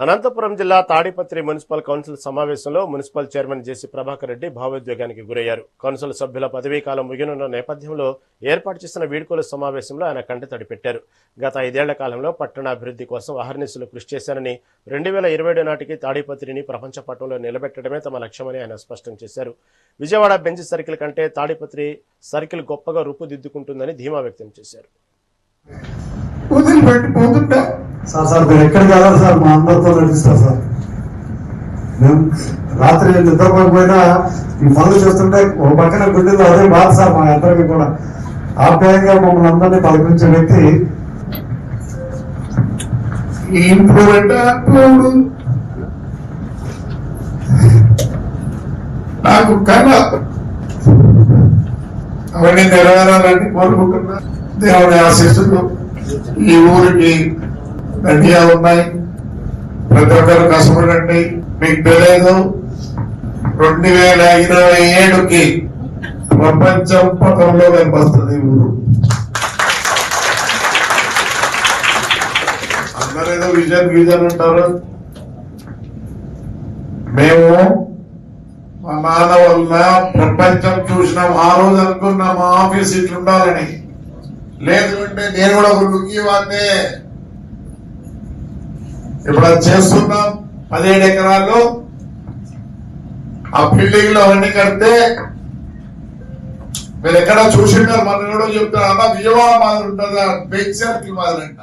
అనంతపురం జిల్లా Tadipatri municipal council సమావేశంలో municipal chairman జేసీ ప్రభాకర్ రెడ్డి భావోద్వేగానికి గురయ్యారు. కౌన్సిల్ సభ్యుల పదవీకాలం ముగినున్న నేపథ్యంలో ఏర్పాటు చేసిన వీడ్కోలు సమావేశంలో ఆయన కంటతడి పెట్టారు. గత 5 ఏళ్ల కాలంలో పట్టణాభివృద్ధి కోసం అహర్నిశలు కృషి చేశారని 2027 నాటికి తాడిపత్రిని ప్రపంచ పటంలో నిలబెట్టడమే తమ లక్ష్యమని ఆయన స్పష్టం చేశారు. విజయవాడ బెంచ్ సర్కిల్ కంటే తాడిపత్రి సర్కిల్ గొప్పగా రూపుదిద్దుకుంటుందని ధీమా వ్యక్తం చేశారు. సార్ మీరు ఎక్కడికి వెళ్ళాలి సార్, మా అందరితో నటిస్తారు సార్. మేము రాత్రి నిద్రపోయినా ఈ పనులు చేస్తుంటే ఒక పక్కన గుండెల్లో అదే బాధ సార్. మా అందరికీ కూడా ఆప్యాయంగా మమ్మల్ని అందరినీ పలకరించే వ్యక్తి నాకు కళ అవన్నీ నెరవేరాలని కోరుకుంటున్నా. దేవుని ఆశీస్సులు ఈ ఊరికి దండిగా ఉన్నాయి. ప్రతి ఒక్కరు కష్టపడండి. మీకు తెలియదు, 2027కి ప్రపంచం పటంలో కనిపిస్తుంది ఊరు. అందరేదో విజన్ అంటారు. మేము మా నాన్న వల్ల ప్రపంచం చూసినాం. ఆ రోజు అనుకున్నాం మా ఆఫీస్ ఇట్లా ఉండాలని. లేదు అంటే నేను కూడా ఒక లుక్కి వాడితే ఇప్పుడు అది చేస్తున్నాం. 17 ఎకరాల్లో ఆ బిల్డింగ్ లో అవన్నీ కడితే మీరు ఎక్కడ చూసింటారు. మన కూడా చెప్తారు అన్న విజయవాడ మాదిరి ఉంటుందా, బెంచ్ సర్కిల్ మాదిరి అంట.